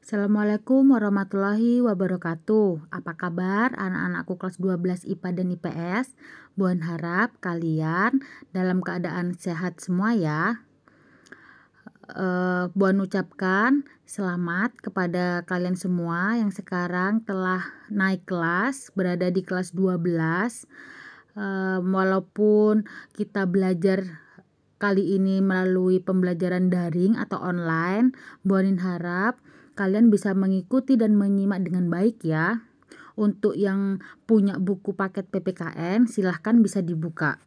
Assalamualaikum warahmatullahi wabarakatuh. Apa kabar anak-anakku kelas 12 IPA dan IPS? Buan harap kalian dalam keadaan sehat semua ya. Buan ucapkan selamat kepada kalian semua yang sekarang telah naik kelas, berada di kelas 12. Walaupun kita belajar kali ini melalui pembelajaran daring atau online, Buanin harap kalian bisa mengikuti dan menyimak dengan baik ya. Untuk yang punya buku paket PPKN silahkan bisa dibuka.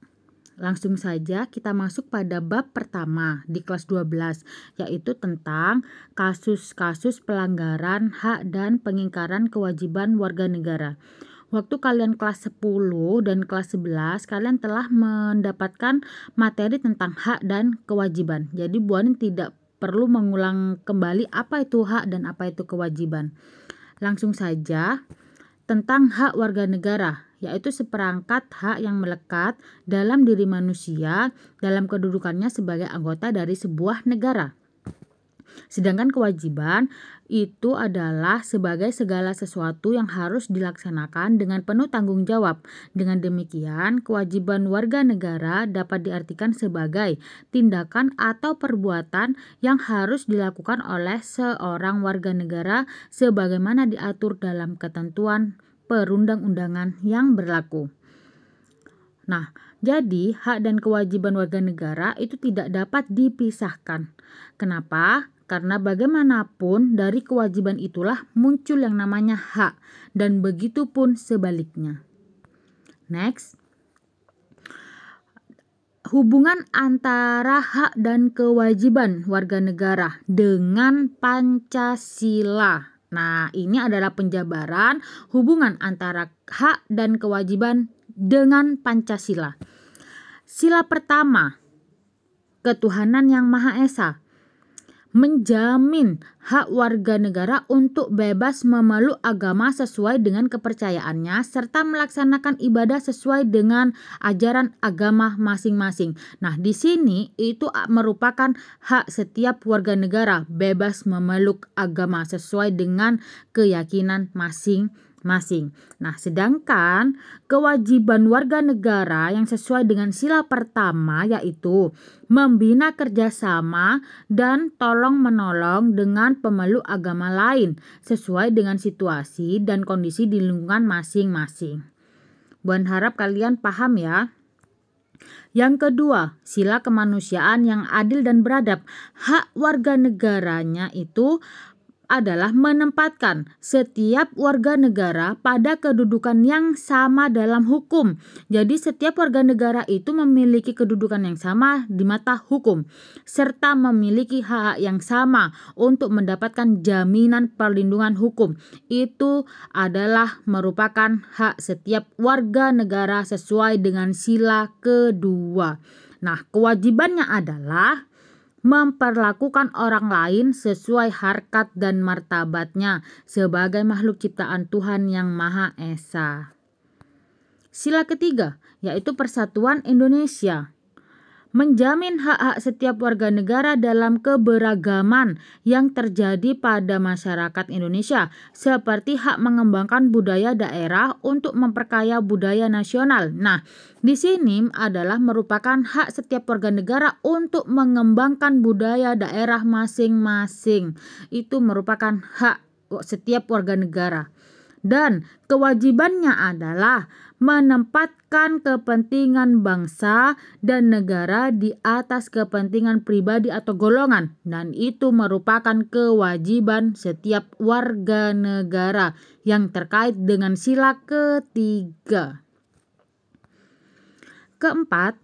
Langsung saja kita masuk pada bab pertama di kelas 12, yaitu tentang kasus-kasus pelanggaran hak dan pengingkaran kewajiban warga negara. Waktu kalian kelas 10 dan kelas 11, kalian telah mendapatkan materi tentang hak dan kewajiban. Jadi Buanin tidak perlu mengulang kembali apa itu hak dan apa itu kewajiban. Langsung saja tentang hak warga negara, yaitu seperangkat hak yang melekat dalam diri manusia dalam kedudukannya sebagai anggota dari sebuah negara. Sedangkan kewajiban itu adalah sebagai segala sesuatu yang harus dilaksanakan dengan penuh tanggung jawab. Dengan demikian, kewajiban warga negara dapat diartikan sebagai tindakan atau perbuatan yang harus dilakukan oleh seorang warga negara sebagaimana diatur dalam ketentuan perundang-undangan yang berlaku. Nah, jadi hak dan kewajiban warga negara itu tidak dapat dipisahkan. Kenapa? Karena bagaimanapun dari kewajiban itulah muncul yang namanya hak, dan begitu pun sebaliknya. Next. Hubungan antara hak dan kewajiban warga negara dengan Pancasila. Nah, ini adalah penjabaran hubungan antara hak dan kewajiban dengan Pancasila. Sila pertama, ketuhanan yang Maha Esa menjamin hak warga negara untuk bebas memeluk agama sesuai dengan kepercayaannya serta melaksanakan ibadah sesuai dengan ajaran agama masing-masing. Nah, di sini itu merupakan hak setiap warga negara bebas memeluk agama sesuai dengan keyakinan masing-masing. Nah, sedangkan kewajiban warga negara yang sesuai dengan sila pertama yaitu membina kerjasama dan tolong-menolong dengan pemeluk agama lain sesuai dengan situasi dan kondisi di lingkungan masing-masing. Buan harap kalian paham ya. Yang kedua, sila kemanusiaan yang adil dan beradab. Hak warga negaranya itu adalah menempatkan setiap warga negara pada kedudukan yang sama dalam hukum. Jadi setiap warga negara itu memiliki kedudukan yang sama di mata hukum serta memiliki hak yang sama untuk mendapatkan jaminan perlindungan hukum. Itu adalah merupakan hak setiap warga negara sesuai dengan sila kedua. Nah, kewajibannya adalah memperlakukan orang lain sesuai harkat dan martabatnya sebagai makhluk ciptaan Tuhan yang Maha Esa. Sila ketiga, yaitu Persatuan Indonesia, menjamin hak-hak setiap warga negara dalam keberagaman yang terjadi pada masyarakat Indonesia, seperti hak mengembangkan budaya daerah untuk memperkaya budaya nasional. Nah, di sini adalah merupakan hak setiap warga negara untuk mengembangkan budaya daerah masing-masing. Itu merupakan hak setiap warga negara. Dan kewajibannya adalah menempatkan kepentingan bangsa dan negara di atas kepentingan pribadi atau golongan, dan itu merupakan kewajiban setiap warga negara yang terkait dengan sila ketiga. Keempat,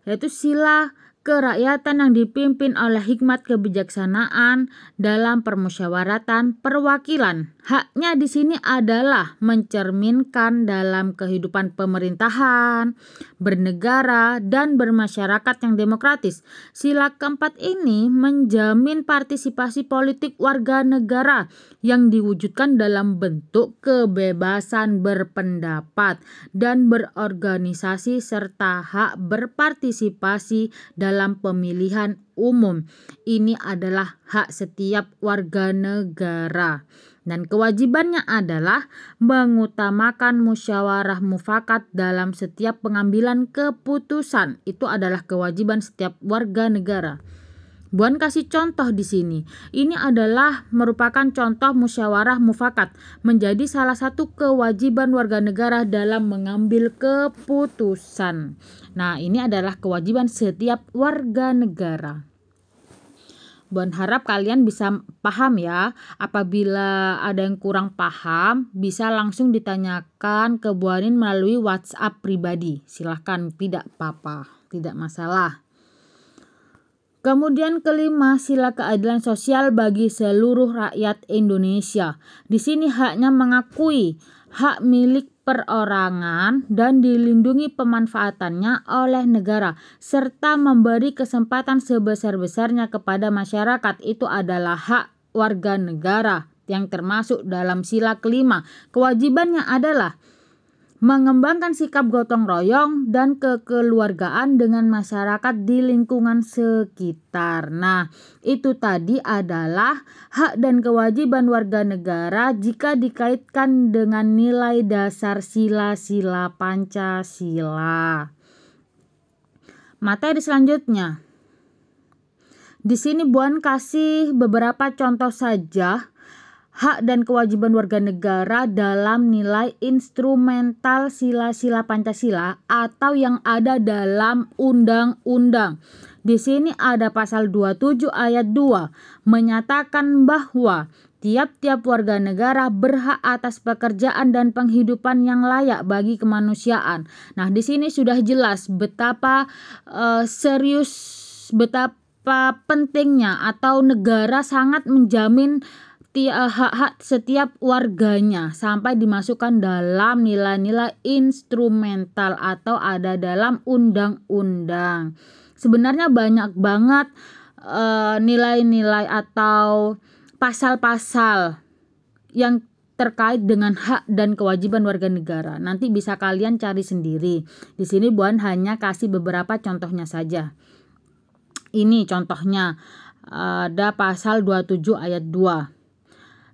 yaitu sila kerakyatan yang dipimpin oleh hikmat kebijaksanaan dalam permusyawaratan perwakilan. Haknya di sini adalah mencerminkan dalam kehidupan pemerintahan, bernegara, dan bermasyarakat yang demokratis. Sila keempat ini menjamin partisipasi politik warga negara yang diwujudkan dalam bentuk kebebasan berpendapat dan berorganisasi serta hak berpartisipasi dalam dalam pemilihan umum. Ini adalah hak setiap warga negara. Dan kewajibannya adalah mengutamakan musyawarah mufakat dalam setiap pengambilan keputusan. Itu adalah kewajiban setiap warga negara. Bu An kasih contoh di sini. Ini adalah merupakan contoh musyawarah mufakat menjadi salah satu kewajiban warga negara dalam mengambil keputusan. Nah, ini adalah kewajiban setiap warga negara. Bu An harap kalian bisa paham ya. Apabila ada yang kurang paham, bisa langsung ditanyakan ke Bu Anin melalui WhatsApp pribadi. Silahkan, tidak apa-apa, tidak masalah. Kemudian kelima, sila keadilan sosial bagi seluruh rakyat Indonesia. Di sini haknya mengakui hak milik perorangan dan dilindungi pemanfaatannya oleh negara, serta memberi kesempatan sebesar-besarnya kepada masyarakat. Itu adalah hak warga negara yang termasuk dalam sila kelima. Kewajibannya adalah mengembangkan sikap gotong royong dan kekeluargaan dengan masyarakat di lingkungan sekitar. Nah, itu tadi adalah hak dan kewajiban warga negara jika dikaitkan dengan nilai dasar sila-sila Pancasila. Materi selanjutnya. Di sini Bu An kasih beberapa contoh saja hak dan kewajiban warga negara dalam nilai instrumental sila-sila Pancasila atau yang ada dalam undang-undang. Di sini ada pasal 27 ayat 2 menyatakan bahwa tiap-tiap warga negara berhak atas pekerjaan dan penghidupan yang layak bagi kemanusiaan. Nah, di sini sudah jelas betapa betapa pentingnya atau negara sangat menjamin hak-hak setiap warganya sampai dimasukkan dalam nilai-nilai instrumental atau ada dalam undang-undang. Sebenarnya banyak banget nilai-nilai atau pasal-pasal yang terkait dengan hak dan kewajiban warga negara. Nanti bisa kalian cari sendiri. Di sini Bu An hanya kasih beberapa contohnya saja. Ini contohnya ada pasal 27 ayat 2.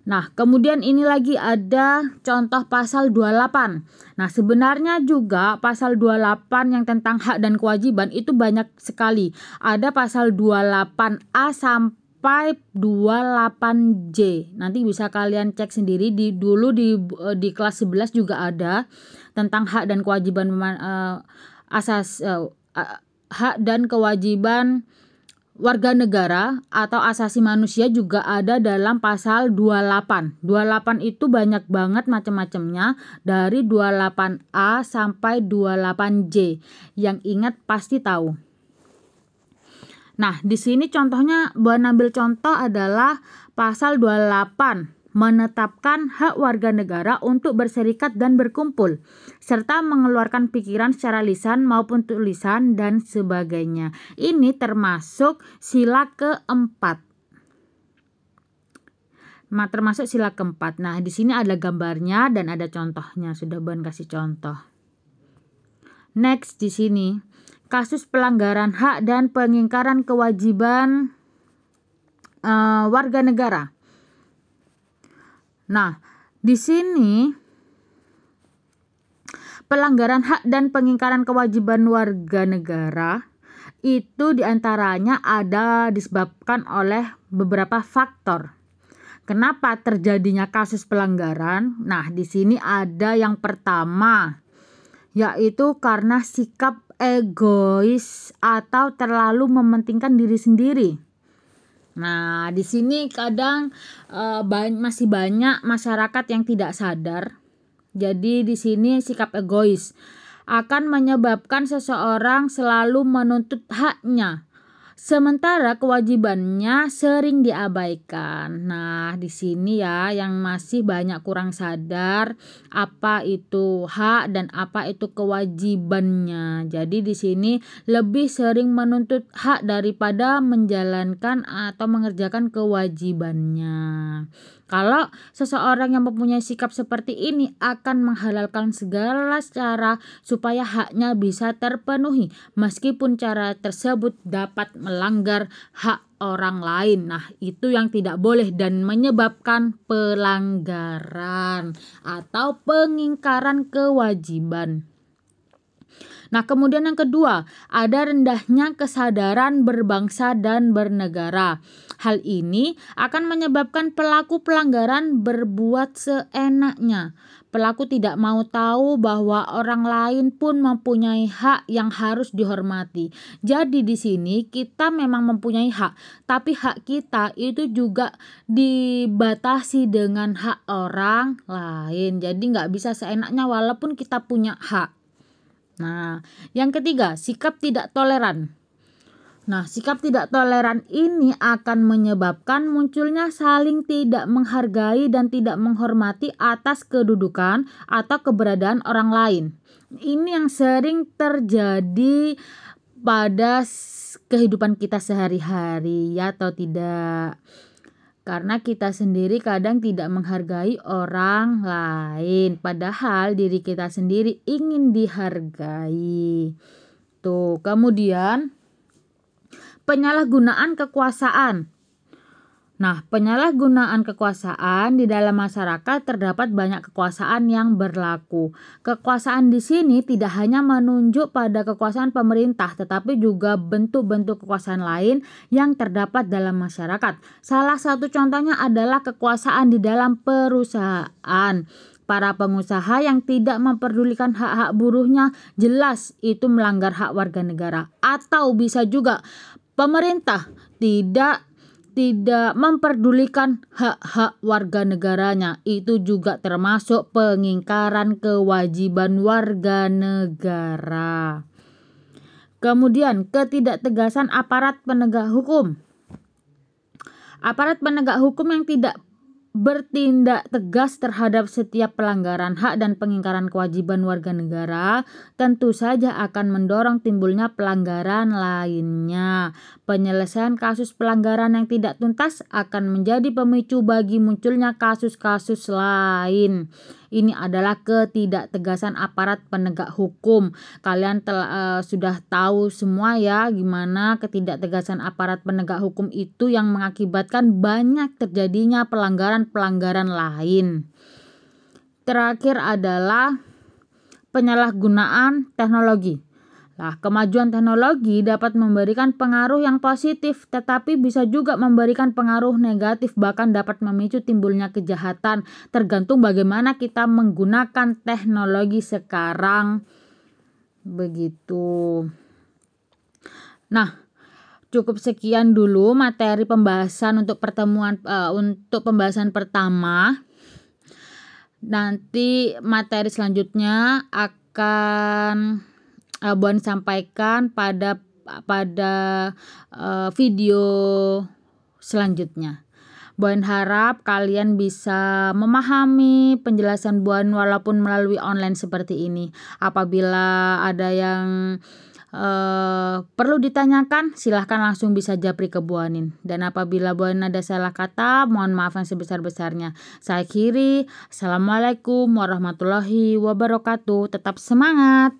Nah, kemudian ini lagi ada contoh pasal 28. Nah, sebenarnya juga pasal 28 yang tentang hak dan kewajiban itu banyak sekali. Ada pasal 28A sampai 28J. Nanti bisa kalian cek sendiri dulu di kelas 11 juga ada tentang hak dan kewajiban hak dan kewajiban warga negara atau asasi manusia juga ada dalam pasal 28. 28 itu banyak banget macam-macamnya dari 28A sampai 28J. Yang ingat pasti tahu. Nah, di sini contohnya Bu An ambil contoh adalah pasal 28 menetapkan hak warga negara untuk berserikat dan berkumpul serta mengeluarkan pikiran secara lisan maupun tulisan dan sebagainya. Ini termasuk sila keempat. Termasuk sila keempat. Nah, di sini ada gambarnya dan ada contohnya. Sudah Bu An kasih contoh. Next di sini kasus pelanggaran hak dan pengingkaran kewajiban warga negara. Nah, di sini pelanggaran hak dan pengingkaran kewajiban warga negara itu diantaranya ada disebabkan oleh beberapa faktor. Kenapa terjadinya kasus pelanggaran? Nah, di sini ada yang pertama, yaitu karena sikap egois atau terlalu mementingkan diri sendiri. Nah, di sini kadang masih banyak masyarakat yang tidak sadar. Jadi di sini sikap egois akan menyebabkan seseorang selalu menuntut haknya, sementara kewajibannya sering diabaikan. Nah, di sini ya yang masih banyak kurang sadar apa itu hak dan apa itu kewajibannya. Jadi di sini lebih sering menuntut hak daripada menjalankan atau mengerjakan kewajibannya. Kalau seseorang yang mempunyai sikap seperti ini akan menghalalkan segala cara supaya haknya bisa terpenuhi, meskipun cara tersebut dapat melanggar hak orang lain. Nah, itu yang tidak boleh dan menyebabkan pelanggaran atau pengingkaran kewajiban. Nah, kemudian yang kedua, ada rendahnya kesadaran berbangsa dan bernegara. Hal ini akan menyebabkan pelaku pelanggaran berbuat seenaknya. Pelaku tidak mau tahu bahwa orang lain pun mempunyai hak yang harus dihormati. Jadi di sini kita memang mempunyai hak, tapi hak kita itu juga dibatasi dengan hak orang lain. Jadi nggak bisa seenaknya walaupun kita punya hak. Nah, yang ketiga, sikap tidak toleran. Nah, sikap tidak toleran ini akan menyebabkan munculnya saling tidak menghargai dan tidak menghormati atas kedudukan atau keberadaan orang lain. Ini yang sering terjadi pada kehidupan kita sehari-hari, ya atau tidak? Karena kita sendiri kadang tidak menghargai orang lain, padahal diri kita sendiri ingin dihargai. Tuh, kemudian penyalahgunaan kekuasaan. Nah, penyalahgunaan kekuasaan di dalam masyarakat terdapat banyak kekuasaan yang berlaku. Kekuasaan di sini tidak hanya menunjuk pada kekuasaan pemerintah, tetapi juga bentuk-bentuk kekuasaan lain yang terdapat dalam masyarakat. Salah satu contohnya adalah kekuasaan di dalam perusahaan. Para pengusaha yang tidak memperdulikan hak-hak buruhnya jelas itu melanggar hak warga negara. Atau bisa juga pemerintah tidak memperdulikan hak-hak warga negaranya, itu juga termasuk pengingkaran kewajiban warga negara. Kemudian ketidaktegasan aparat penegak hukum. Aparat penegak hukum yang tidak bertindak tegas terhadap setiap pelanggaran hak dan pengingkaran kewajiban warga negara tentu saja akan mendorong timbulnya pelanggaran lainnya. Penyelesaian kasus pelanggaran yang tidak tuntas akan menjadi pemicu bagi munculnya kasus-kasus lain. Ini adalah ketidaktegasan aparat penegak hukum. Kalian sudah tahu semua ya gimana ketidaktegasan aparat penegak hukum itu yang mengakibatkan banyak terjadinya pelanggaran-pelanggaran lain. Terakhir adalah penyalahgunaan teknologi. Nah, kemajuan teknologi dapat memberikan pengaruh yang positif, tetapi bisa juga memberikan pengaruh negatif, bahkan dapat memicu timbulnya kejahatan, tergantung bagaimana kita menggunakan teknologi sekarang. Begitu. Nah, cukup sekian dulu materi pembahasan untuk pembahasan pertama. Nanti materi selanjutnya akan Buan sampaikan pada video selanjutnya. Buan harap kalian bisa memahami penjelasan Buan walaupun melalui online seperti ini. Apabila ada yang perlu ditanyakan, silahkan langsung bisa japri ke Buanin. Dan apabila Buan ada salah kata, mohon maaf yang sebesar-besarnya. Saya akhiri. Assalamualaikum warahmatullahi wabarakatuh. Tetap semangat.